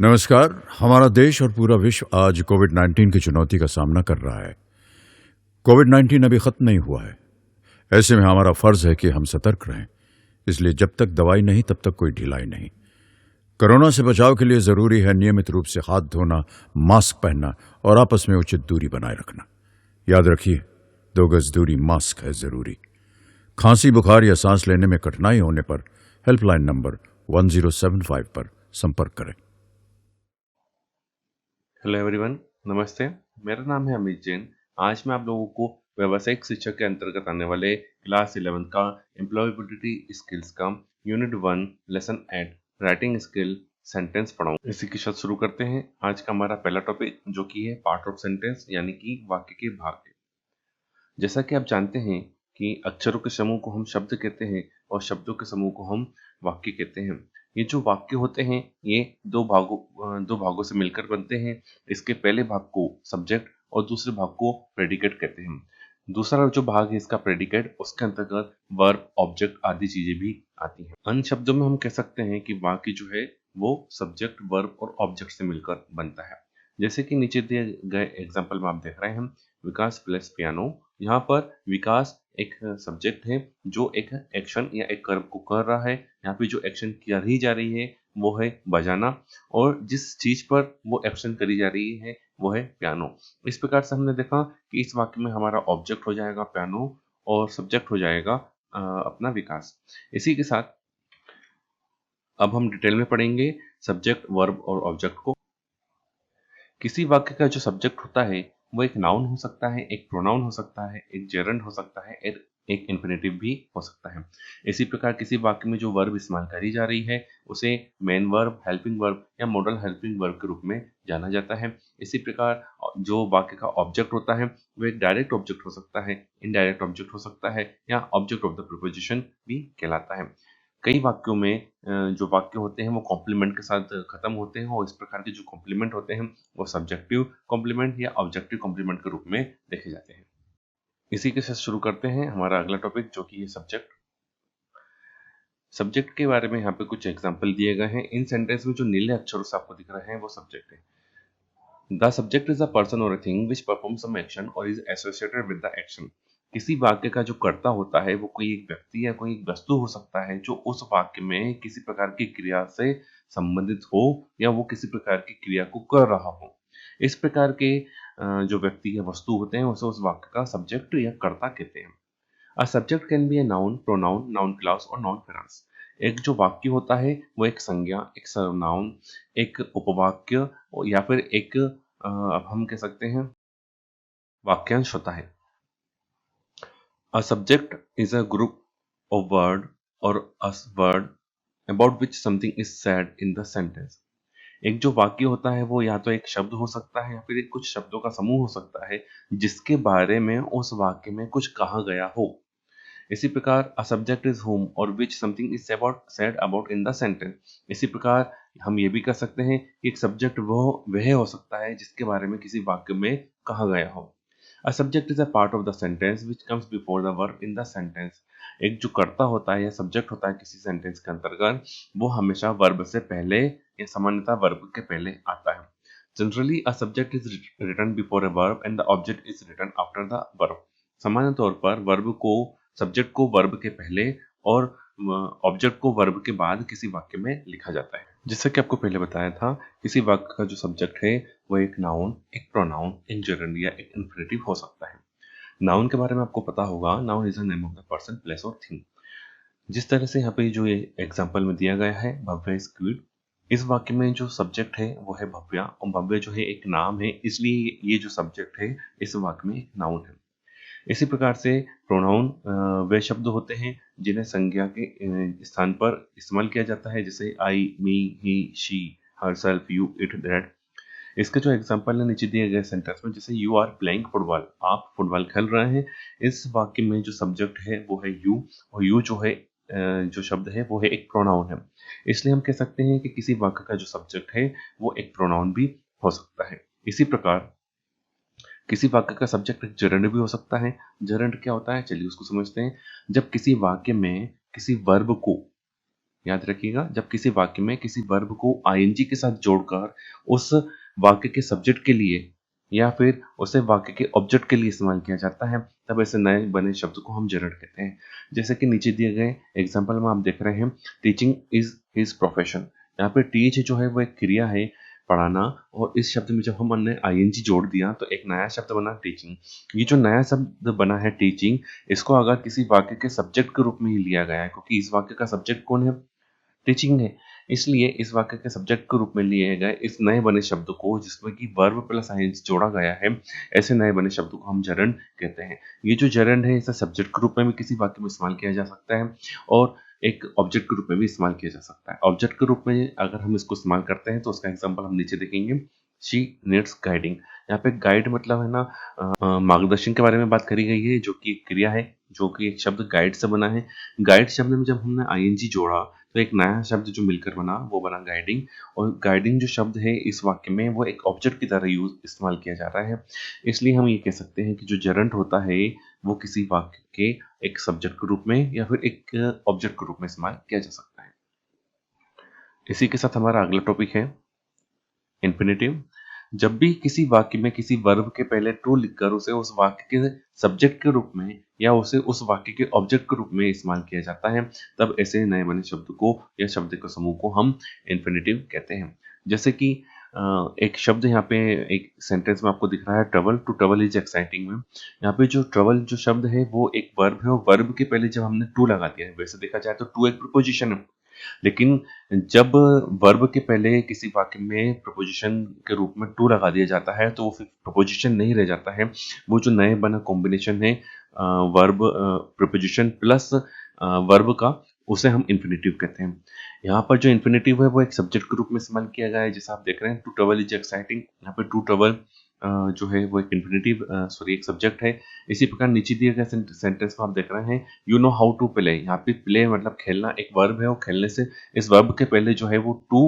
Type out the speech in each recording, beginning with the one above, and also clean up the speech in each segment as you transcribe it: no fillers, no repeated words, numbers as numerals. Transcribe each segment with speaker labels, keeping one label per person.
Speaker 1: नमस्कार। हमारा देश और पूरा विश्व आज कोविड-19 की चुनौती का सामना कर रहा है। कोविड-19 अभी खत्म नहीं हुआ है। ऐसे में हमारा फर्ज है कि हम सतर्क रहें। इसलिए जब तक दवाई नहीं तब तक कोई ढिलाई नहीं। कोरोना से बचाव के लिए जरूरी है नियमित रूप से हाथ धोना, मास्क पहनना और आपस में उचित दूरी बनाए रखना। याद रखिए, 2 गज दूरी मास्क है जरूरी। खांसी, बुखार या सांस लेने में कठिनाई होने पर हेल्पलाइन नंबर 1075 पर संपर्क करें।
Speaker 2: हेलो एवरीवन, नमस्ते। मेरा नाम है अमित जैन। आज मैं आप लोगों को व्यावसायिक शिक्षा के अंतर्गत आने वाले क्लास 11 का एम्प्लॉयबिलिटी स्किल्स का unit 1 lesson 8 writing skill sentence पढ़ाऊंगा। इसी के साथ शुरू करते हैं। आज का हमारा पहला टॉपिक जो कि है पार्ट ऑफ सेंटेंस यानी कि वाक्य के भाग। जैसा कि आप जानते हैं कि अक्षरों के समूह को हम शब्द कहते हैं और शब्दों के समूह को हम वाक्य कहते हैं। ये जो वाक्य होते हैं ये दो भागों से मिलकर बनते हैं। इसके पहले भाग को सब्जेक्ट और दूसरे भाग को प्रेडिकेट कहते हैं। दूसरा जो भाग है इसका प्रेडिकेट, उसके अंतर्गत वर्ब, ऑब्जेक्ट आदि चीजें भी आती हैं। अन्य शब्दों में हम कह सकते हैं कि वाक्य जो है वो सब्जेक्ट, वर्ब और ऑब्जेक्ट से मिलकर बनता है। जैसे कि नीचे दिए गए एग्जाम्पल में आप देख रहे हैं, विकास प्लस पियानो। यहाँ पर विकास एक सब्जेक्ट है जो एक एक्शन या एक कर्म को कर रहा है। यहाँ पे जो एक्शन की जा रही है वो है बजाना, और जिस चीज पर वो एक्शन करी जा रही है वो है पियानो। इस प्रकार से हमने देखा कि इस वाक्य में हमारा ऑब्जेक्ट हो जाएगा पियानो और सब्जेक्ट हो जाएगा अपना विकास। इसी के साथ अब हम डिटेल में पढ़ेंगे सब्जेक्ट, वर्ब और ऑब्जेक्ट को। किसी वाक्य का जो सब्जेक्ट होता है वो एक नाउन हो सकता है, एक प्रोनाउन हो सकता है, एक जेरंड हो सकता है, एक इन्फिनेटिव भी हो सकता है। इसी प्रकार किसी वाक्य में जो वर्ब इस्तेमाल करी जा रही है उसे मेन वर्ब, हेल्पिंग वर्ब या मॉडल हेल्पिंग वर्ब के रूप में जाना जाता है। इसी प्रकार जो वाक्य का ऑब्जेक्ट होता है वो एक डायरेक्ट ऑब्जेक्ट हो सकता है, इनडायरेक्ट ऑब्जेक्ट हो सकता है या ऑब्जेक्ट ऑफ द प्रीपोजिशन भी कहलाता है। कई वाक्यों में जो वाक्य होते हैं वो कॉम्प्लीमेंट के साथ खत्म होते हैं, और इस प्रकार के जो कॉम्प्लीमेंट होते हैं वो सब्जेक्टिव कॉम्प्लीमेंट या ऑब्जेक्टिव कॉम्प्लीमेंट के रूप में देखे जाते हैं। इसी के साथ शुरू करते हैं हमारा अगला टॉपिक जो कि है सब्जेक्ट। सब्जेक्ट के बारे में यहाँ पे कुछ एग्जाम्पल दिए गए हैं। इन सेंटेंस में जो नीले अक्षरों से आपको दिख रहे हैं वो सब्जेक्ट है। The subject is a person or a thing which perform some action or is associated with the action. किसी वाक्य का जो कर्ता होता है वो कोई एक व्यक्ति या कोई एक वस्तु हो सकता है जो उस वाक्य में किसी प्रकार की क्रिया से संबंधित हो या वो किसी प्रकार की क्रिया को कर रहा हो। इस प्रकार के जो व्यक्ति या वस्तु होते हैं उसे उस वाक्य का सब्जेक्ट या कर्ता कहते हैं। A subject can be a noun, pronoun, noun class और नाउन फ्रेज। एक जो वाक्य होता है वो एक संज्ञा, एक सर्वनाउन, एक उपवाक्य या फिर एक अब हम कह सकते हैं वाक्यांश होता है। A subject is a group of word or a word about which something is said in the sentence. एक जो वाक्य होता है वो या तो एक शब्द हो सकता है या फिर एक कुछ शब्दों का समूह हो सकता है जिसके बारे में उस वाक्य में कुछ कहा गया हो। इसी प्रकार अ सब्जेक्ट इज होम और विच something is about said about in the sentence. इसी प्रकार हम ये भी कह सकते हैं कि एक सब्जेक्ट वो वह हो सकता है जिसके बारे में किसी वाक्य में कहा गया हो। अ subject is a part of the sentence which comes before the verb in the sentence. एक जो कर्ता होता है या सब्जेक्ट होता है किसी सेंटेंस के अंतर्गत वो हमेशा वर्ब से पहले या सामान्यतः वर्ब के पहले आता है। Generally a subject is written before a verb and the object is written after the verb. सामान्य तौर पर वर्ब को सब्जेक्ट को वर्ब के पहले और ऑब्जेक्ट को वर्ब के बाद किसी वाक्य में लिखा जाता है। जैसा कि आपको पहले बताया था, किसी वाक्य का जो सब्जेक्ट है वो एक नाउन, एक प्रोनाउन, एक जेरंड या एक इन्फिनेटिव हो सकता है। नाउन के बारे में आपको पता होगा, noun is the name of the person, place और थिंग। जिस तरह से यहाँ पे जो ये एग्जाम्पल में दिया गया है, भव्य इज क्वीट। इस वाक्य में जो सब्जेक्ट है वो है भव्या, और भव्य जो है एक नाम है, इसलिए ये जो सब्जेक्ट है इस वाक्य में एक नाउन है। इसी प्रकार से प्रोनाउन वे शब्द होते हैं जिन्हें संज्ञा के स्थान पर इस्तेमाल किया जाता है, जैसे I, me, he, she, herself, you, it, that. इसके जो एग्जांपल है नीचे दिए गए सेंटेंस में, जैसे यू आर प्लेइंग फुटबॉल, आप फुटबॉल खेल रहे हैं। इस वाक्य में जो सब्जेक्ट है वो है यू, और यू जो है जो शब्द है वो है एक प्रोनाउन है। इसलिए हम कह सकते हैं कि किसी वाक्य का जो सब्जेक्ट है वो एक प्रोनाउन भी हो सकता है। इसी प्रकार किसी वाक्य का सब्जेक्ट एक जरंड भी हो सकता है। जरंड क्या होता है, चलिए उसको समझते हैं। जब किसी वाक्य में किसी वर्ब को याद रखिएगा, जब किसी वाक्य में किसी वर्ब को आईएनजी के साथ जोड़कर उस वाक्य के सब्जेक्ट के लिए या फिर उसे वाक्य के ऑब्जेक्ट के लिए इस्तेमाल किया जाता है, तब ऐसे नए बने शब्द को हम जेरंड कहते हैं। जैसे कि नीचे दिए गए एग्जाम्पल में आप देख रहे हैं, टीचिंग इज हिज प्रोफेशन। यहाँ पे टीच जो है वो एक क्रिया है, पढ़ाना, और इस शब्द में जब हमने आईएनजी जोड़ दिया तो एक नया शब्द बना टीचिंग। ये जो नया शब्द बना है टीचिंग, इसको अगर किसी वाक्य के सब्जेक्ट के रूप में ही लिया गया है, क्योंकि इस वाक्य का सब्जेक्ट कौन है? टीचिंग है। इसलिए इस वाक्य के सब्जेक्ट के रूप में लिए गए इस नए बने शब्द को, जिसमें कि वर्ब प्लस आईएनजी जोड़ा गया है, ऐसे नए बने शब्द को हम जरंड कहते हैं। ये जो जरंड है, इसे सब्जेक्ट के रूप में भी किसी वाक्य में इस्तेमाल किया जा सकता है और एक ऑब्जेक्ट के रूप में भी इस्तेमाल किया जा सकता है। ऑब्जेक्ट के रूप में अगर हम इसको इस्तेमाल करते हैं तो उसका एग्जाम्पल हम नीचे देखेंगे। She needs guiding. यहाँ पे गाइड मतलब है ना, मार्गदर्शन के बारे में बात करी गई है, जो कि एक क्रिया है, जो कि एक शब्द गाइड से बना है। गाइड शब्द में जब हमने आईएनजी जोड़ा तो एक नया शब्द जो मिलकर बना वो बना गाइडिंग। और गाइडिंग जो शब्द है इस वाक्य में वो एक ऑब्जेक्ट की तरह इस्तेमाल किया जा रहा है। इसलिए हम ये कह सकते हैं कि जो जरंड होता है वो किसी वाक्य के एक सब्जेक्ट के रूप में या फिर एक ऑब्जेक्ट के रूप में इस्तेमाल किया जा सकता है। इसी के साथ हमारा अगला टॉपिक है इंफिनिटिव। जब भी किसी वाक्य में किसी वर्ब के पहले टू लिखकर उसे उस वाक्य के सब्जेक्ट के रूप में या उसे उस वाक्य के ऑब्जेक्ट के रूप में इस्तेमाल किया जाता है, तब ऐसे नए बने शब्द को या शब्द के समूह को हम इंफिनिटिव कहते हैं। जैसे कि एक शब्द यहाँ पे एक सेंटेंस में आपको दिख रहा है, trouble. To trouble is exciting में यहाँ पे जो ट्रबल जो शब्द है वो एक वर्ब है, और वर्ब के पहले जब हमने टू लगा दिया है, वैसे देखा जाए तो टू एक प्रीपोजिशन है, लेकिन जब वर्ब के पहले किसी वाक्य में प्रपोजिशन के रूप में टू लगा दिया जाता है तो वो फिर प्रपोजिशन नहीं रह जाता है। वो जो नए बना कॉम्बिनेशन है वर्ब प्रपोजिशन प्लस वर्ब का, उसे हम इन्फिनेटिव कहते हैं। यहाँ पर जो इन्फिनेटिव है वो एक सब्जेक्ट के रूप में इस्तेमाल किया गया है, जैसा आप देख रहे हैं टू ट्रैवल इज एक्साइटिंग। यहाँ पे टू ट्रैवल जो है वो एक इन्फिनेटिव सॉरी एक सब्जेक्ट है। इसी प्रकार नीचे दिए गए सेंटेंस में आप देख रहे हैं you know how to play. यहाँ पे प्ले मतलब खेलना एक वर्ब है, और खेलने से इस वर्ब के पहले जो है वो टू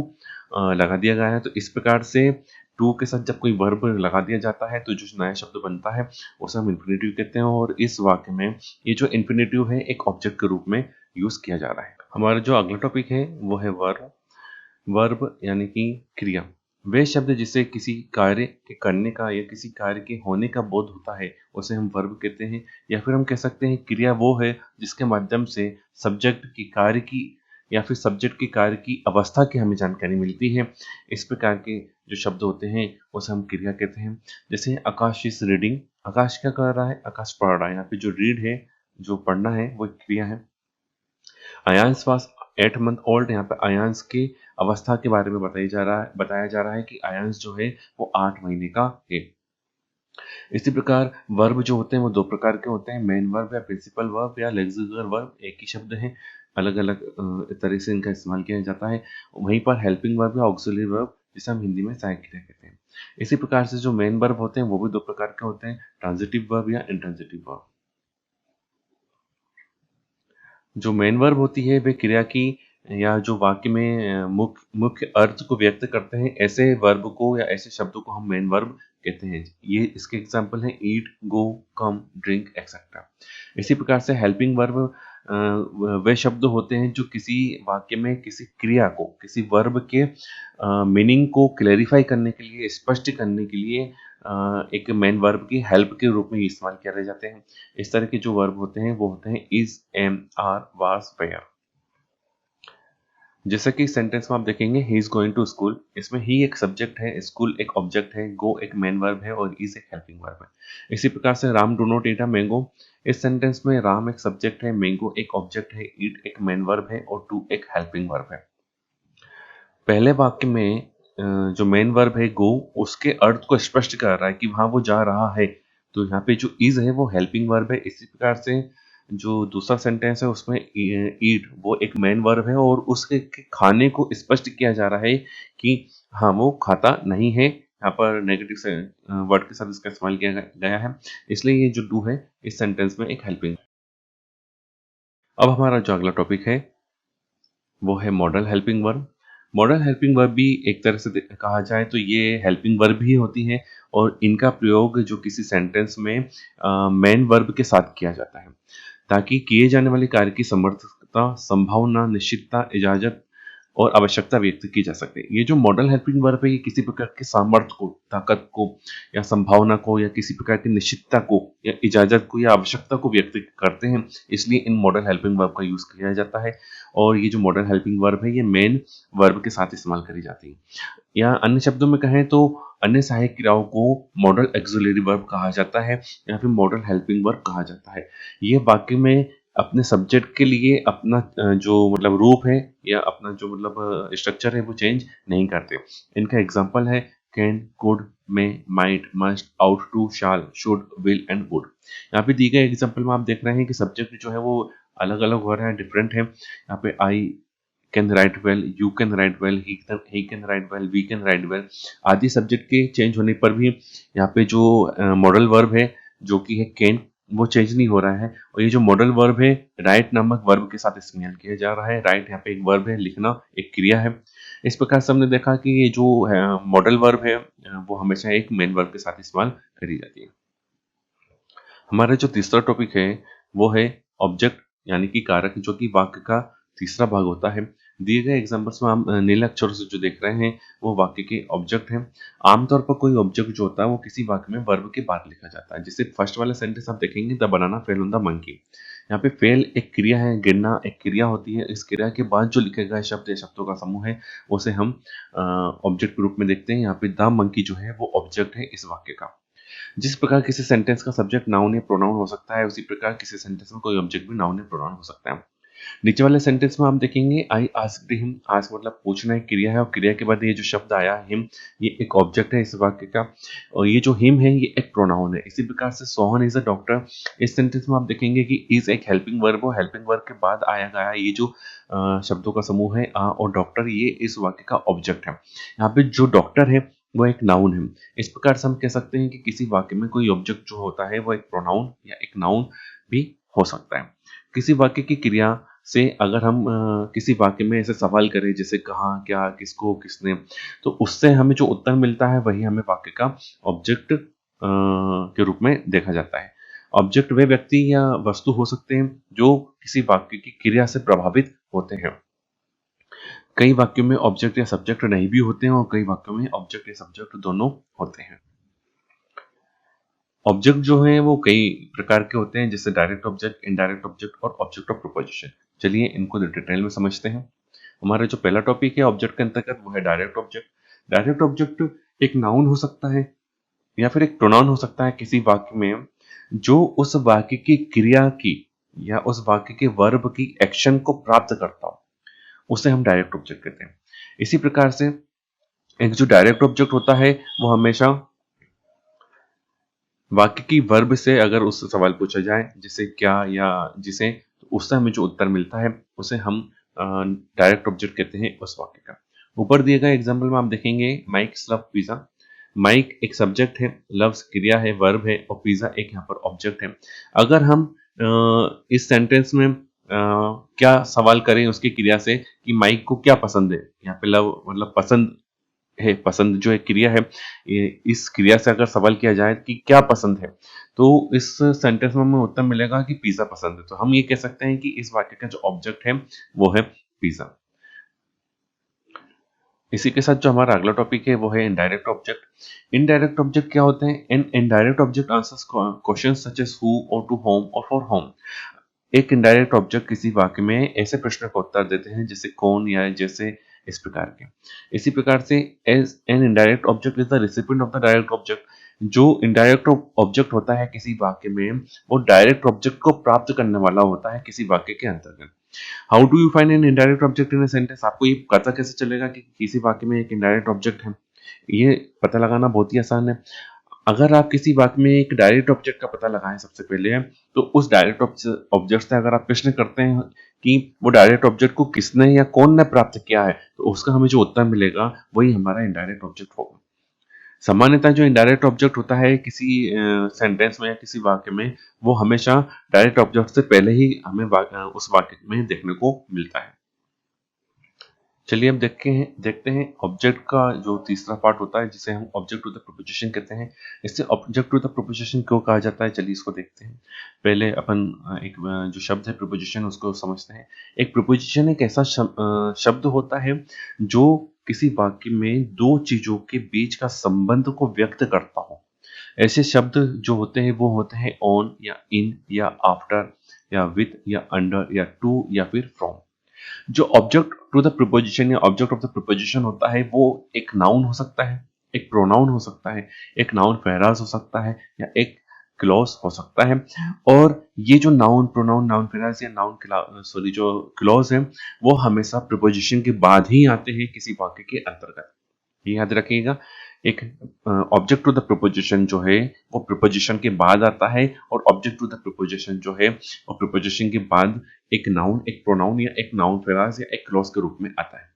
Speaker 2: लगा दिया गया है। तो इस प्रकार से टू के साथ जब कोई वर्ब लगा दिया जाता है तो जो नया शब्द बनता है उसे हम इन्फिनेटिव कहते हैं। और इस वाक्य में ये जो इन्फिनेटिव है एक ऑब्जेक्ट के रूप में यूज किया जा रहा है। हमारा जो अगला टॉपिक है वो है वर्ब। वर्ब यानी कि क्रिया, वे शब्द जिसे किसी कार्य के करने का या किसी कार्य के होने का बोध होता है उसे हम वर्ब कहते हैं। या फिर हम कह सकते हैं क्रिया वो है जिसके माध्यम से सब्जेक्ट की कार्य की या फिर सब्जेक्ट के कार्य की अवस्था की हमें जानकारी मिलती है। इस प्रकार के जो शब्द होते हैं उसे हम क्रिया कहते हैं। जैसे आकाश इज रीडिंग, आकाश क्या कर रहा है? आकाश पढ़ रहा है। यहाँ पे जो रीड है, जो पढ़ना है, वो एक क्रिया है। Ayansh was 8 month old. यहाँ पे अयांश की अवस्था के बारे में बताया जा रहा है कि अयांश जो है वो 8 महीने का है। इसी प्रकार वर्ब जो होते हैं वो दो प्रकार के होते हैं, मेन वर्ब या प्रिंसिपल वर्ब या लेक्सिकल वर्ब। एक ही शब्द है, अलग अलग तरह से इनका इस्तेमाल किया जाता है। वहीं पर हेल्पिंग वर्ब या ऑक्सिलरी वर्ब, जिसे हम हिंदी में सहायक क्रिया कहते हैं। इसी प्रकार से जो मेन वर्ब होते हैं वो भी दो प्रकार के होते हैं, ट्रांजिटिव वर्ब या इंट्रांजिटिव वर्ब। जो मेन वर्ब होती है वे क्रिया की या जो वाक्य में मुख्य मुख्य अर्थ को व्यक्त करते हैं, ऐसे वर्ब को या ऐसे शब्दों को हम मेन वर्ब कहते हैं। ये इसके एग्जांपल हैं ईट, गो, कम, ड्रिंक एक्सेट्रा। इसी प्रकार से हेल्पिंग वर्ब वे शब्द होते हैं जो किसी वाक्य में किसी क्रिया को, किसी वर्ब के मीनिंग को क्लेरिफाई करने के लिए, स्पष्ट करने के लिए एक मेन वर्ब की हेल्प के रूप में इस्तेमाल किए जाते हैं। इस तरह के जो वर्ब होते हैं वो होते हैं is, am, are, was, were. जैसे कि सेंटेंस में आप देखेंगे he is going to school, इसमें ही एक सब्जेक्ट है, स्कूल एक ऑब्जेक्ट है, गो एक मेन वर्ब है और इज एक हेल्पिंग वर्ब है। इसी प्रकार से Ram do not eat a mango, इस सेंटेंस में राम एक सब्जेक्ट है, मैंगो एक ऑब्जेक्ट है, ईट एक मेन वर्ब है और टू एक हेल्पिंग वर्ब है। पहले वाक्य में जो मेन वर्ब है गो, उसके अर्थ को स्पष्ट कर रहा है कि वहां वो जा रहा है, तो यहाँ पे जो इज है वो हेल्पिंग वर्ब है। इसी प्रकार से जो दूसरा सेंटेंस है उसमें ईट वो एक मेन वर्ब है और उसके खाने को स्पष्ट किया जा रहा है कि हाँ वो खाता नहीं है। यहाँ पर नेगेटिव से वर्ड के साथ इसका इस्तेमाल किया गया है, इसलिए ये जो डू है इस सेंटेंस में एक हेल्पिंग। अब हमारा जो अगला टॉपिक है वो है model helping verb. Model helping verb भी एक तरह से कहा जाए तो ये हेल्पिंग वर्ब ही होती है और इनका प्रयोग जो किसी सेंटेंस में मेन वर्ब के साथ किया जाता है ताकि किए जाने वाले कार्य की सत्ता, संभावना, निश्चितता, इजाजत और आवश्यकता व्यक्त की जा सकती है। ये जो मॉडल हेल्पिंग वर्ब है ये किसी प्रकार के सामर्थ्य को, ताकत को या संभावना को या किसी प्रकार की निश्चितता को या इजाजत को या आवश्यकता को व्यक्त करते हैं, इसलिए इन मॉडल हेल्पिंग वर्ब का यूज किया जाता है। और ये जो मॉडल हेल्पिंग वर्ब है ये मेन वर्ब के साथ इस्तेमाल करी जाती है, या अन्य शब्दों में कहें तो अन्य सहायक क्रियाओं को मॉडल एक्सिलरी वर्ब कहा जाता है या फिर मॉडल हेल्पिंग वर्ब कहा जाता है। ये वाक्य में अपने सब्जेक्ट के लिए अपना जो मतलब रूप है या अपना जो मतलब स्ट्रक्चर है वो चेंज नहीं करते। इनका एग्जांपल है can, could, may, might, must, ought to, shall, should, will and would. यहाँ पे दी गई एग्जांपल में आप देख रहे हैं कि सब्जेक्ट जो है वो अलग अलग हो रहा है, डिफरेंट है। यहाँ पे I can write well, you can write well, he can write well, we can write well आदि सब्जेक्ट के चेंज होने पर भी यहाँ पे जो मॉडल वर्ब है जो कि है कैन, वो चेंज नहीं हो रहा है। और ये जो मॉडल वर्ब है राइट नामक वर्ब के साथ इस्तेमाल किया जा रहा है। राइट यहाँ पे एक वर्ब है, लिखना एक क्रिया है। इस प्रकार से हमने देखा कि ये जो मॉडल वर्ब है वो हमेशा एक मेन वर्ब के साथ इस्तेमाल करी जाती है। हमारा जो तीसरा टॉपिक है वो है ऑब्जेक्ट यानी कि कारक, जो कि वाक्य का तीसरा भाग होता है। दिए गए एग्जांपल्स में हम नीले अक्षरों से जो देख रहे हैं वो वाक्य के ऑब्जेक्ट हैं। आमतौर पर कोई ऑब्जेक्ट जो होता है वो किसी वाक्य में वर्ब के बाद लिखा जाता है। जैसे फर्स्ट वाला सेंटेंस आप देखेंगे, the banana fell on the monkey. यहाँ पे फेल एक क्रिया है, गिरना एक क्रिया होती है। इस क्रिया के बाद जो लिखे गए शब्द या शब्दों का समूह है उसे हम ऑब्जेक्ट के रूप में देखते हैं। यहाँ पे द मंकी जो है वो ऑब्जेक्ट है इस वाक्य का। जिस प्रकार किसी सेंटेंस का सब्जेक्ट नाउन या प्रोनाउन हो सकता है, उसी प्रकार किसी सेंटेंस में कोई ऑब्जेक्ट भी नाउन या प्रोनाउन हो सकता है। नीचे वाले सेंटेंस में हम देखेंगे आई आस्क्ड हिम। आस्क मतलब पूछना एक क्रिया है और क्रिया के बाद ये जो शब्द आया हिम, ये एक ऑब्जेक्ट है इस वाक्य का। और ये जो हिम है ये एक प्रोनाउन है। इसी प्रकार से सोहन इज अ डॉक्टर, इस सेंटेंस में आप देखेंगे कि इज एक हेल्पिंग वर्ब हो। हेल्पिंग वर्ब के बाद आया गया ये जो शब्दों का समूह है आ और डॉक्टर, ये इस वाक्य का ऑब्जेक्ट है। यहाँ पे जो डॉक्टर है वो एक नाउन है। इस प्रकार से हम कह सकते हैं कि किसी वाक्य में कोई ऑब्जेक्ट जो होता है वो एक प्रोनाउन या एक नाउन भी हो सकता है। किसी वाक्य की क्रिया से अगर हम किसी वाक्य में ऐसे सवाल करें जैसे कहाँ, क्या, किसको, किसने, तो उससे हमें जो उत्तर मिलता है वही हमें वाक्य का ऑब्जेक्ट के रूप में देखा जाता है। ऑब्जेक्ट वे व्यक्ति या वस्तु हो सकते हैं जो किसी वाक्य की क्रिया से प्रभावित होते हैं। कई वाक्यों में ऑब्जेक्ट या सब्जेक्ट नहीं भी होते हैं और कई वाक्यों में ऑब्जेक्ट या सब्जेक्ट दोनों होते हैं। ऑब्जेक्ट जो है वो कई प्रकार के होते हैं, जैसे डायरेक्ट ऑब्जेक्ट, इनडायरेक्ट ऑब्जेक्ट और ऑब्जेक्ट ऑफ प्रोपोजिशन। चलिए इनको डिटेल में समझते हैं। हमारा जो पहला टॉपिक है ऑब्जेक्ट के अंतर्गत वो है डायरेक्ट ऑब्जेक्ट। डायरेक्ट ऑब्जेक्ट एक नाउन हो सकता है या फिर एक प्रोनाउन हो सकता है किसी वाक्य में, जो उस वाक्य की क्रिया की या उस वाक्य के वर्ब की एक्शन को प्राप्त करता हो, उसे हम डायरेक्ट ऑब्जेक्ट कहते हैं। इसी प्रकार से एक जो डायरेक्ट ऑब्जेक्ट होता है वो हमेशा वाक्य की वर्ब से अगर उससे सवाल पूछा जाए जैसे क्या या जिसे, तो उससे हमें जो उत्तर मिलता है उसे हम डायरेक्ट ऑब्जेक्ट कहते हैं उस वाक्य का। ऊपर दिए गए एग्जाम्पल में आप देखेंगे माइक्स लव पिज्जा। माइक एक सब्जेक्ट है, लव्स क्रिया है, वर्ब है और पिज्जा एक यहाँ पर ऑब्जेक्ट है। अगर हम इस सेंटेंस में क्या सवाल करें उसकी क्रिया से कि माइक को क्या पसंद है, यहाँ पे लव मतलब पसंद है, पसंद जो एक क्रिया है, इस क्रिया से अगर सवाल किया जाए कि क्या पसंद है, तो इस सेंटेंस में हमें उत्तर मिलेगा कि पिज्जा पसंद है। तो हम ये कह सकते हैं कि इस वाक्य का जो ऑब्जेक्ट है वो है पिज्जा। इसी के साथ जो हमारा अगला टॉपिक है वो है इनडायरेक्ट ऑब्जेक्ट। इनडायरेक्ट ऑब्जेक्ट क्या होते हैं? इन indirect object answers questions such as who और टू होम और फॉर होम। एक इनडायरेक्ट ऑब्जेक्ट किसी वाक्य में ऐसे प्रश्न का उत्तर देते हैं जैसे कौन या जैसे, इस प्रकार के। इसी प्रकार से as an indirect object is the recipient of the direct object. जो इनडायरेक्ट ऑब्जेक्ट होता है किसी वाक्य में वो डायरेक्ट ऑब्जेक्ट को प्राप्त करने वाला होता है किसी वाक्य के अंतर्गत। How do you find N indirect object in a sentence? आपको ये पता कैसे चलेगा कि किसी वाक्य में एक इनडायरेक्ट ऑब्जेक्ट है? ये पता लगाना बहुत ही आसान है। अगर आप किसी वाक्य में एक डायरेक्ट ऑब्जेक्ट का पता लगाएं सबसे पहले, तो उस डायरेक्ट ऑब्जेक्ट से अगर आप प्रश्न करते हैं कि वो डायरेक्ट ऑब्जेक्ट को किसने या कौन ने प्राप्त किया है, तो उसका हमें जो उत्तर मिलेगा वही हमारा इनडायरेक्ट ऑब्जेक्ट होगा। सामान्यतः जो इनडायरेक्ट ऑब्जेक्ट होता है किसी सेंटेंस में या किसी वाक्य में, वो हमेशा डायरेक्ट ऑब्जेक्ट से पहले ही हमें उस वाक्य में देखने को मिलता है। चलिए अब देखते हैं ऑब्जेक्ट का जो तीसरा पार्ट होता है जिसे हम ऑब्जेक्ट टू द प्रोपोजिशन कहते हैं। इससे ऑब्जेक्ट टू द प्रोपोजिशन क्यों कहा जाता है, चलिए इसको देखते हैं। पहले अपन जो शब्द है प्रोपोजिशन उसको समझते हैं। एक प्रोपोजिशन एक ऐसा शब्द होता है जो किसी वाक्य में दो चीजों के बीच का संबंध को व्यक्त करता हो। ऐसे शब्द जो होते हैं वो होते हैं ऑन या इन या आफ्टर या विथ या अंडर या टू या फिर फ्रॉम। जो ऑब्जेक्ट टू द प्रीपोजिशन या ऑब्जेक्ट ऑफ द प्रीपोजिशन होता है वो एक नाउन हो सकता है, एक प्रोनाउन हो सकता है, एक नाउन फ्रेज हो सकता है या एक क्लॉज हो सकता है। और ये जो नाउन प्रोनाउन नाउन फ्रेज या जो क्लॉज है वो हमेशा प्रीपोजिशन के बाद ही आते हैं किसी वाक्य के अंतर्गत। ये याद रखिएगा, एक ऑब्जेक्ट टू द प्रीपोजिशन जो है वो प्रीपोजिशन के बाद आता है और ऑब्जेक्ट टू द प्रीपोजिशन जो है वो प्रीपोजिशन के बाद एक नाउन, एक प्रोनाउन या एक नाउन फ्रेज या एक क्लॉज के रूप में आता है।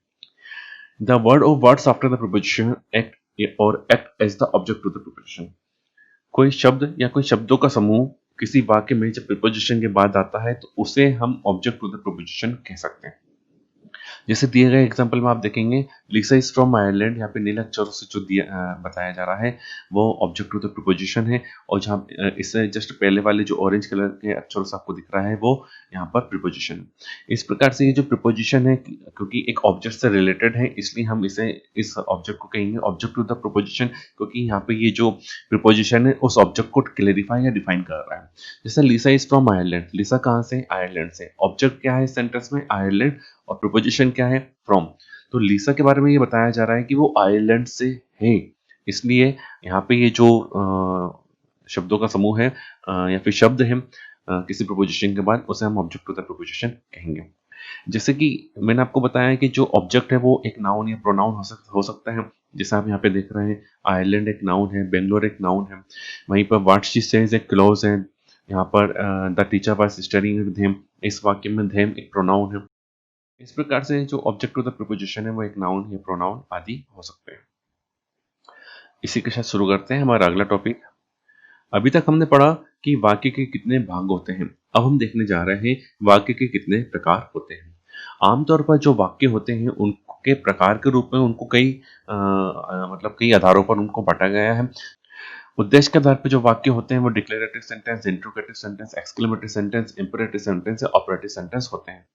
Speaker 2: द वर्ड और words after the preposition act as the object to the preposition. कोई शब्द या कोई शब्दों का समूह किसी वाक्य में जब प्रीपोजिशन के बाद आता है तो उसे हम ऑब्जेक्ट टू द प्रीपोजिशन कह सकते हैं। जैसे दिए गए एग्जांपल में आप देखेंगे लिसा इज फ्रॉम आयरलैंड, यहाँ पे नीले अक्षरों से जो बताया जा रहा है वो ऑब्जेक्ट टू द प्रीपोजिशन है। और जहाँ इससे जस्ट पहले वाले जो ऑरेंज कलर के अक्षरों से आपको दिख रहा है वो यहाँ पर प्रीपोजिशन है। इस प्रकार से ये जो प्रीपोजिशन है क्योंकि एक ऑब्जेक्ट से रिलेटेड है इसलिए हम इस ऑब्जेक्ट को कहेंगे ऑब्जेक्ट टू द प्रीपोजिशन, क्योंकि यहाँ पे ये जो प्रीपोजिशन है उस ऑब्जेक्ट को क्लेरिफाई या डिफाइन कर रहा है। जैसे लिसा इज फ्रॉम आयरलैंड, लिसा कहाँ से, आयरलैंड से। ऑब्जेक्ट क्या है सेंटेंस में, आयरलैंड, और प्रीपोजिशन क्या है, फ्रॉम। तो लिसा के बारे में ये बताया जा रहा है कि वो आयरलैंड से है, इसलिए यहाँ पे ये जो शब्दों का समूह है या फिर शब्द है किसी प्रीपोजिशन के बाद उसे हम ऑब्जेक्ट टू द प्रीपोजिशन कहेंगे। जैसे कि मैंने आपको बताया कि जो ऑब्जेक्ट है वो एक नाउन या प्रोनाउन हो सकता है। जैसे आप यहाँ पे देख रहे हैं आयरलैंड एक नाउन है, बेंगलोर एक नाउन है, वहीं पर व्हाट शी सेज एक क्लॉज है, यहाँ पर the teacher was studying with him, इस वाक्य में हिम एक प्रोनाउन है। इस प्रकार से जो ऑब्जेक्ट टू द प्रीपोजिशन है वो एक नाउन या प्रोनाउन आदि हो सकते हैं। इसी के साथ शुरू करते हैं हमारा अगला टॉपिक। अभी तक हमने पढ़ा कि वाक्य के कितने भाग होते हैं, अब हम देखने जा रहे हैं वाक्य के कितने प्रकार होते हैं। आमतौर पर जो वाक्य होते हैं उनके प्रकार के रूप में उनको कई आधारों पर उनको बांटा गया है। उद्देश्य के आधार पर जो वाक्य होते हैं वो declarative sentence, interrogative sentence, exclamatory sentence, imperative sentence या ऑपरेटिव सेंटेंस होते हैं।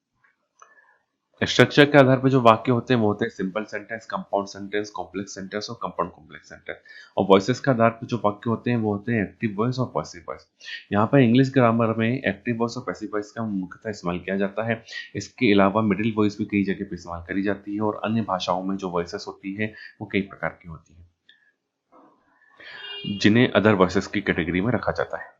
Speaker 2: स्ट्रक्चर के आधार पर जो वाक्य होते हैं वो होते हैं simple sentence, compound sentence, complex sentence और कंपाउंड कॉम्प्लेक्स सेंटेंस। और वॉइसेस के आधार पर जो वाक्य होते हैं वो होते हैं एक्टिव वॉइस और पैसिव वॉइस। यहाँ पर इंग्लिश ग्रामर में एक्टिव वॉइस और पैसिव वॉइस का मुख्यतः इस्तेमाल किया जाता है। इसके अलावा मिडिल वॉइस भी कई जगह पर इस्तेमाल करी जाती है और अन्य भाषाओं में जो वॉइसेस होती है वो कई प्रकार की होती है जिन्हें अदर वॉइसेस की कैटेगरी में रखा जाता है।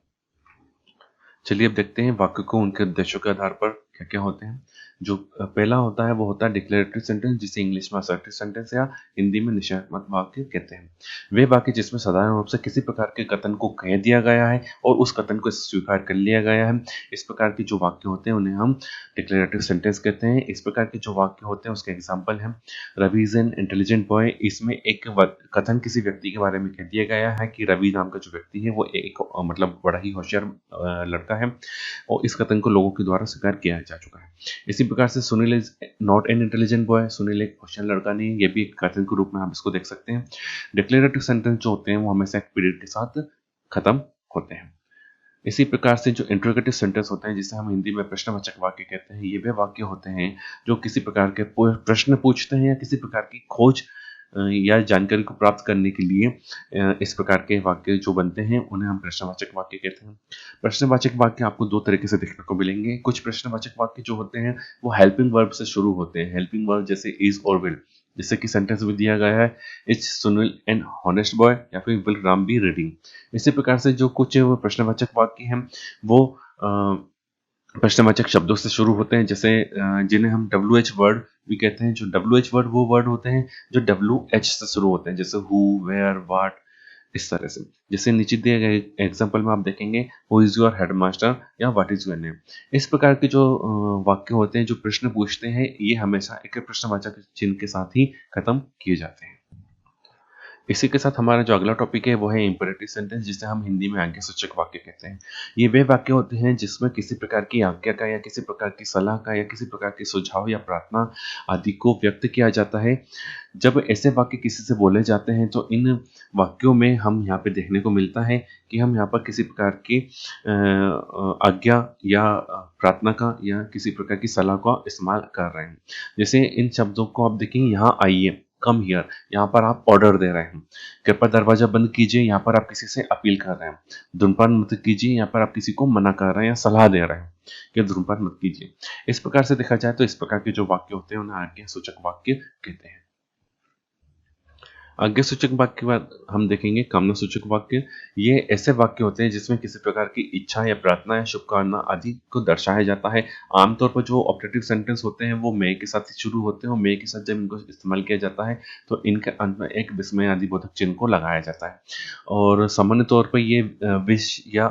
Speaker 2: चलिए अब देखते हैं वाक्य को उनके उद्देश्यों के आधार पर क्या क्या होते हैं। जो पहला होता है वो होता है डिक्लेरेटिव सेंटेंस, जिसे इंग्लिश में असर्टिव सेंटेंस या हिंदी में निषेधात्मक वाक्य कहते हैं। वे वाक्य जिसमें साधारण रूप से किसी प्रकार के कथन को कह दिया गया है और उस कथन को स्वीकार कर लिया गया है, इस प्रकार के जो वाक्य होते हैं उन्हें हम डिक्लेरेटिव सेंटेंस कहते हैं। इस प्रकार के जो वाक्य होते हैं उसके एग्जाम्पल हैं Ravi is an intelligent boy. इसमें एक कथन किसी व्यक्ति के बारे में कह दिया गया है कि रवि नाम का जो व्यक्ति है वो एक बड़ा ही होशियार लड़का है और इस कथन को लोगों के द्वारा स्वीकार किया जा चुका है। इसी प्रकार से Sunil is not an intelligent boy, Sunil एक होशियार लड़का नहीं है, ये भी एक कथन के रूप में आप इसको देख सकते हैं। डिक्लेरेटिव सेंटेंस जो होते हैं वो हमेशा एक पीरियड के साथ खत्म होते हैं। इसी प्रकार से जो इंट्रोगेटिव सेंटेंस होते हैं जिसे हम हिंदी में प्रश्नवाचक वाक्य कहते हैं, ये वे वाक्य होते हैं जो किसी प्रकार के प्रश्न पूछते हैं या किसी प्रकार की खोज या जानकारी को प्राप्त करने के लिए इस प्रकार के वाक्य जो बनते हैं उन्हें हम प्रश्नवाचक वाक्य कहते हैं। प्रश्नवाचक वाक्य आपको दो तरीके से देखने को मिलेंगे। कुछ प्रश्नवाचक वाक्य जो होते हैं वो हेल्पिंग वर्ब से शुरू होते हैं, हेल्पिंग वर्ब जैसे इज और विल, जैसे कि सेंटेंस में दिया गया है is Sunil N honest boy या फिर विल राम बी रीडिंग। इसी प्रकार से जो कुछ प्रश्नवाचक वाक्य हैं वो प्रश्नवाचक शब्दों से शुरू होते हैं, जैसे जिन्हें हम WH वर्ड भी कहते हैं। जो WH वर्ड वो वर्ड होते हैं जो WH से शुरू होते हैं, जैसे हु, वेयर, व्हाट, इस तरह से। जैसे नीचे दिए गए एग्जांपल में आप देखेंगे हु इज योर हेडमास्टर या व्हाट इज योर नेम। इस प्रकार के जो वाक्य होते हैं जो प्रश्न पूछते हैं ये हमेशा एक प्रश्नवाचक चिन्ह के साथ ही खत्म किए जाते हैं। इसी के साथ हमारा जो अगला टॉपिक है वो है इम्पेरेटिव सेंटेंस, जिसे हम हिंदी में आज्ञासूचक वाक्य कहते हैं। ये वे वाक्य होते हैं जिसमें किसी प्रकार की आज्ञा का या किसी प्रकार की सलाह का या किसी प्रकार के सुझाव या प्रार्थना आदि को व्यक्त किया जाता है। जब ऐसे वाक्य किसी से बोले जाते हैं तो इन वाक्यों में हम यहाँ पे देखने को मिलता है कि हम यहाँ पर किसी प्रकार की आज्ञा या प्रार्थना का या किसी प्रकार की सलाह का इस्तेमाल कर रहे हैं। जैसे इन शब्दों को आप देखेंगे, यहाँ आइए, कम हियर, यहाँ पर आप ऑर्डर दे रहे हैं। कृपया दरवाजा बंद कीजिए, यहाँ पर आप किसी से अपील कर रहे हैं। धूम्रपान मत कीजिए, यहाँ पर आप किसी को मना कर रहे हैं या सलाह दे रहे हैं कि धूम्रपान मत कीजिए। इस प्रकार से देखा जाए तो इस प्रकार के जो वाक्य होते हैं उन्हें आज्ञासूचक वाक्य कहते हैं। आज्ञासूचक वाक्य के बाद हम देखेंगे कामना सूचक वाक्य। ये ऐसे वाक्य होते हैं जिसमें किसी प्रकार की इच्छा या प्रार्थना या शुभकामना आदि को दर्शाया जाता है। आमतौर पर जो ऑब्जेक्टिव सेंटेंस होते हैं वो मैं के साथ ही शुरू होते हैं और मैं के साथ जब इनको इस्तेमाल किया जाता है तो इनके अंत में एक विस्मय आदि बोधक चिन्ह को लगाया जाता है। और सामान्य तौर पर ये विश या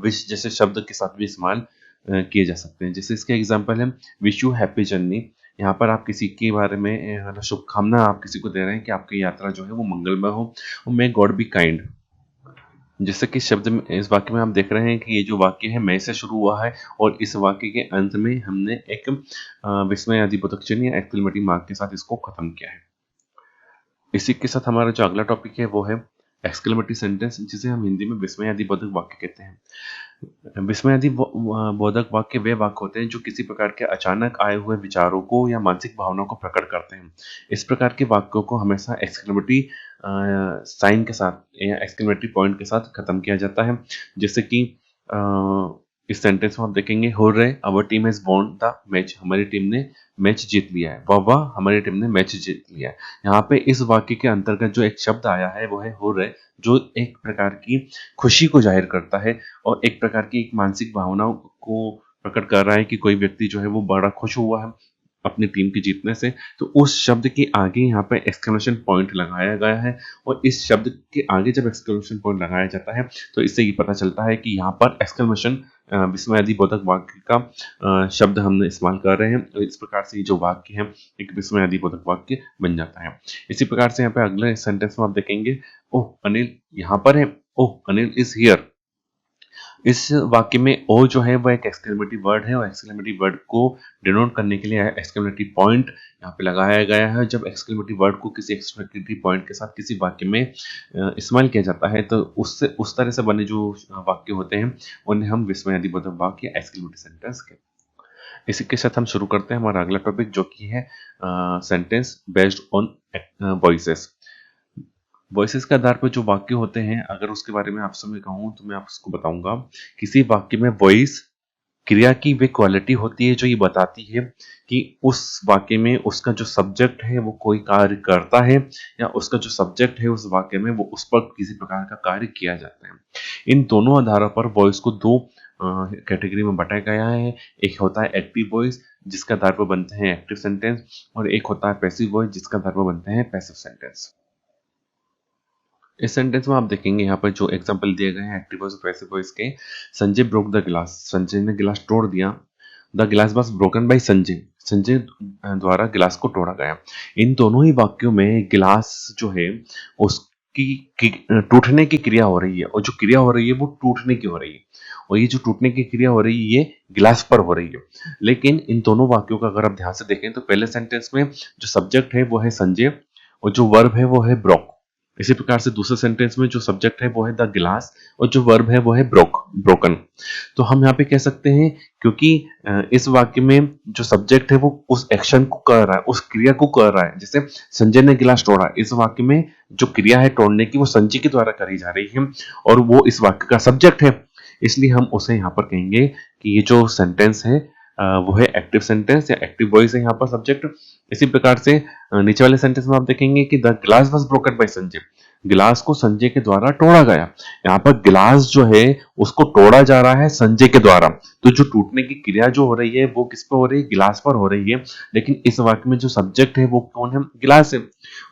Speaker 2: विश जैसे शब्द के साथ भी इस्तेमाल किए जा सकते हैं। जैसे इसके एग्जाम्पल है विश यू हैप्पी जर्नी। यहाँ पर आप किसी के बारे में शुभकामना आप किसी को दे रहे हैं कि आपकी यात्रा जो है वो मंगलमय हो। और मे गॉड बी काइंड, जैसे कि शब्द में इस वाक्य में आप देख रहे हैं कि ये जो वाक्य है मैं से शुरू हुआ है और इस वाक्य के अंत में हमने एक विस्मय आदि बोधक चिन्ह या एक्सक्लेमेटरी मार्क के साथ इसको खत्म किया है। इसी के साथ हमारा जो अगला टॉपिक है वो है एक्सक्लेमेटरी सेंटेंस, जिसे हम हिंदी में विस्मय आदि बोधक वाक्य कहते हैं। विस्मय आदि बोधक वाक्य वे वाक्य होते हैं जो किसी प्रकार के अचानक आए हुए विचारों को या मानसिक भावनाओं को प्रकट करते हैं। इस प्रकार के वाक्यों को हमेशा एक्सक्लेमेटरी साइन के साथ या एक्सक्लेमेटरी पॉइंट के साथ खत्म किया जाता है। जैसे कि इस सेंटेंस में आप देखेंगे, hurray our team has won the match, हमारी टीम ने मैच जीत लिया है। वाह वाह, हमारी टीम ने मैच जीत लिया है। यहाँ पे इस वाक्य के अंतर्गत जो एक शब्द आया है वो है हुर्रे, जो एक प्रकार की खुशी को जाहिर करता है और एक प्रकार की एक मानसिक भावनाओं को प्रकट कर रहा है कि कोई व्यक्ति जो है वो बड़ा खुश हुआ है अपनी टीम के जीतने से। तो उस शब्द के आगे यहाँ पे एक्सक्लेमेशन पॉइंट लगाया गया है और इस शब्द के आगे जब एक्सक्लेमेशन पॉइंट लगाया जाता है तो इससे ये पता चलता है कि यहाँ पर एक्सक्लेमेशन विस्मय आदि बोधक वाक्य का शब्द हमने इस्तेमाल कर रहे हैं। तो इस प्रकार से ये जो वाक्य है एक विस्मय आदि बोधक वाक्य बन जाता है। इसी प्रकार से यहाँ पे अगले सेंटेंस में आप देखेंगे, ओह अनिल यहाँ पर है, ओह अनिल इज हियर। इस वाक्य में ओ जो है वो एक एक्सक्लेमेटरी वर्ड है और एक्सक्लेमेटरी वर्ड को डिनोट करने के लिए एक्सक्लेमेटरी पॉइंट यहाँ पे लगाया गया है। जब एक्सक्लेमेटरी वर्ड को किसी एक्सक्लेमेटरी पॉइंट के साथ किसी वाक्य में इस्तेमाल किया जाता है तो उससे उस तरह से बने जो वाक्य होते हैं उन्हें हम विस्मय आदि बोधक वाक्य या एक्सक्लेमेटरी सेंटेंस कहते हैं। इसी के साथ हम शुरू करते हैं हमारा अगला टॉपिक, जो कि है sentence based on voices. Voices के आधार पर जो वाक्य होते हैं, अगर उसके बारे में आपसे मैं कहूँ तो मैं आपको बताऊंगा, किसी वाक्य में वॉइस क्रिया की वे क्वालिटी होती है जो ये बताती है कि उस वाक्य में उसका जो सब्जेक्ट है वो कोई कार्य करता है या उसका जो सब्जेक्ट है उस वाक्य में वो उस पर किसी प्रकार का कार्य किया जाता है। इन दोनों आधारों पर वॉइस को दो कैटेगरी में बांटा गया है। एक होता है एक्टिव वॉइस जिसके आधार पर बनते हैं एक्टिव सेंटेंस, और एक होता है पैसिव वॉइस जिसके आधार पर बनते हैं पैसिव सेंटेंस। इस सेंटेंस में आप देखेंगे यहाँ पर जो एग्जांपल दिए गए हैं एक्टिव वॉइस और पैसिव वॉइस के, Sanjay broke the glass, Sanjay ने गिलास तोड़ दिया। द गिलास was broken by Sanjay, Sanjay द्वारा गिलास को तोड़ा गया। इन दोनों ही वाक्यों में गिलास जो है उसकी टूटने की क्रिया हो रही है और जो क्रिया हो रही है वो टूटने की हो रही है, और ये जो टूटने की क्रिया हो रही है ये गिलास पर हो रही है। लेकिन इन दोनों वाक्यों का अगर आप ध्यान से देखें तो पहले सेंटेंस में जो सब्जेक्ट है वो है संजय और जो वर्ब है वो है ब्रोक। इसी प्रकार से दूसरे सेंटेंस में जो सब्जेक्ट है वो है द गिलास और जो वर्ब है वो है ब्रोकन। तो हम यहाँ पे कह सकते हैं क्योंकि इस वाक्य में जो सब्जेक्ट है वो उस एक्शन को कर रहा है, उस क्रिया को कर रहा है। जैसे संजय ने गिलास तोड़ा, इस वाक्य में जो क्रिया है तोड़ने की वो संजय के द्वारा करी जा रही है और वो इस वाक्य का सब्जेक्ट है, इसलिए हम उसे यहाँ पर कहेंगे कि ये जो सेंटेंस है वो है एक्टिव सेंटेंस या एक्टिव वॉइस है यहाँ पर सब्जेक्ट। इसी प्रकार से नीचे वाले सेंटेंस में आप देखेंगे कि the glass was broken by Sanjay, गिलास को संजय के द्वारा तोड़ा गया। यहाँ पर गिलास जो है उसको तोड़ा जा रहा है संजय के द्वारा, तो जो टूटने की क्रिया जो हो रही है वो किस पर हो रही है, गिलास पर हो रही है। लेकिन इस वाक्य में जो सब्जेक्ट है वो कौन है, गिलास है।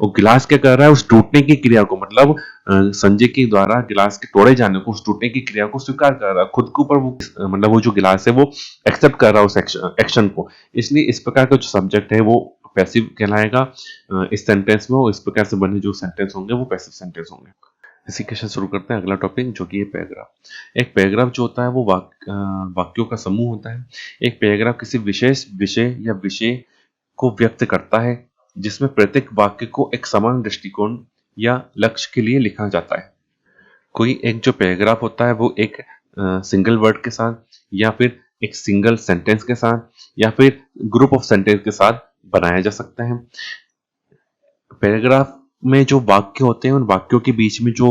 Speaker 2: और गिलास क्या कर रहा है, उस टूटने की क्रिया को, मतलब संजय के द्वारा गिलास के तोड़े जाने को, उस टूटने की क्रिया को स्वीकार कर रहा है खुद के ऊपर, वो मतलब वो जो गिलास है वो एक्सेप्ट कर रहा है उस एक्शन को। इसलिए इस प्रकार का जो सब्जेक्ट है वो पैसिव कहलाएगा इस सेंटेंस में, और इस प्रकार से बने जो सेंटेंस होंगे वो पैसिव सेंटेंस होंगे। इसी के साथ शुरू करते हैं अगला टॉपिक, जो कि है पैराग्राफ। एक पैराग्राफ जो होता है वो वाक्यों का समूह होता है। एक पैराग्राफ किसी विशेष विषय या विषय को व्यक्त करता है, जिसमें प्रत्येक वाक्य को एक समान दृष्टिकोण या लक्ष्य के लिए लिखा जाता है। कोई एक जो पैराग्राफ होता है वो एक सिंगल वर्ड के साथ, या फिर एक सिंगल सेंटेंस के साथ, या फिर ग्रुप ऑफ सेंटेंस के साथ बनाया जा सकता है। पैराग्राफ में जो वाक्य होते हैं, उन वाक्यों के बीच में जो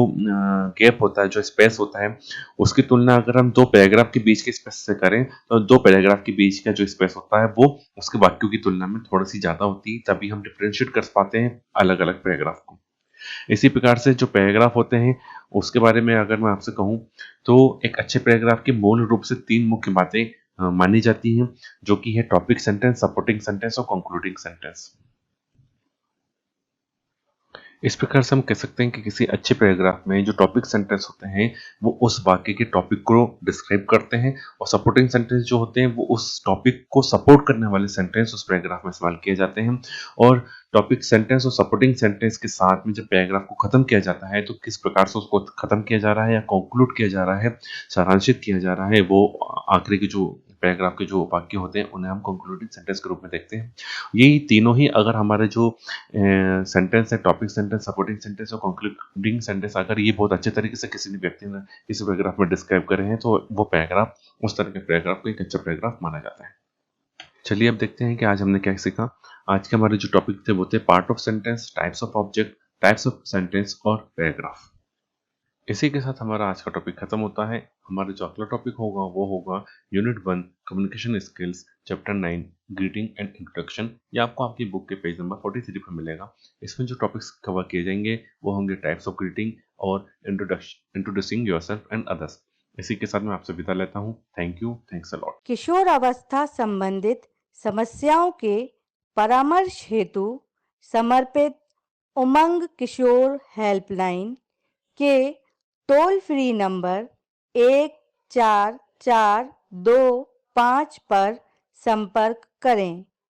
Speaker 2: गैप होता है, जो स्पेस होता है, उसकी तुलना अगर हम दो पैराग्राफ के बीच के स्पेस से करें, तो दो पैराग्राफ के बीच का जो स्पेस होता है वो उसके वाक्यों की तुलना में थोड़ी सी ज्यादा होती है, तभी हम डिफरेंशिएट कर पाते हैं अलग अलग पैराग्राफ को। इसी प्रकार से जो पैराग्राफ होते हैं उसके बारे में अगर मैं आपसे कहूं, तो एक अच्छे पैराग्राफ की मूल रूप से तीन मुख्य बातें मानी जाती हैं, जो कि है टॉपिक सेंटेंस, सपोर्टिंग सेंटेंस और कंक्लूडिंग सेंटेंस। इस प्रकार से हम कह सकते हैं कि किसी अच्छे पैराग्राफ में जो टॉपिक सेंटेंस होते हैं वो उस वाक्य के टॉपिक को डिस्क्राइब करते हैं, और सपोर्टिंग सेंटेंस जो होते हैं वो उस टॉपिक को सपोर्ट करने वाले सेंटेंस उस पैराग्राफ में इस्तेमाल किए जाते हैं। और टॉपिक सेंटेंस और सपोर्टिंग सेंटेंस के साथ में जब पैराग्राफ को खत्म किया जाता है, तो किस प्रकार से उसको खत्म किया जा रहा है या कंक्लूड किया जा रहा है, सारांशित किया जा रहा है, वो आखिरी के जो पैराग्राफ के जो वाक्य होते हैं उन्हें हम कंक्लूडिंग सेंटेंस के रूप में देखते हैं। यही तीनों ही अगर हमारे जो सेंटेंस है, टॉपिक सेंटेंस, सपोर्टिंग सेंटेंस और कंक्लूडिंग सेंटेंस, अगर ये बहुत अच्छे तरीके से किसी भी व्यक्ति ने किसी पैराग्राफ में डिस्क्राइब करे हैं, तो वो पैराग्राफ उस तरह के पैराग्राफ को एक अच्छा पैराग्राफ माना जाता है। चलिए अब देखते हैं कि आज हमने क्या सीखा। आज के हमारे जो टॉपिक थे वो थे part of sentence, types of object, types of sentence और पैराग्राफ। इसी के साथ हमारा आज का टॉपिक खत्म होता है। हमारा जो अगला टॉपिक होगा वो होगा unit 1 communication skills, chapter 9 greeting and introduction. ये आपको आपकी बुक के पेज नंबर 43 पर मिलेगा। इसमें जो टॉपिक्स कवर किए जाएंगे वो होंगे टाइप्स ऑफ ग्रीटिंग और इंट्रोड्यूसिंग योरसेल्फ एंड अदर्स। इसी के साथ मैं आपसे विदा लेता हूँ। Thank you, thanks a lot.
Speaker 3: किशोर अवस्था संबंधित समस्याओं के परामर्श हेतु समर्पित उमंग किशोर हेल्पलाइन के टोल फ्री नंबर 144225 पर संपर्क करें।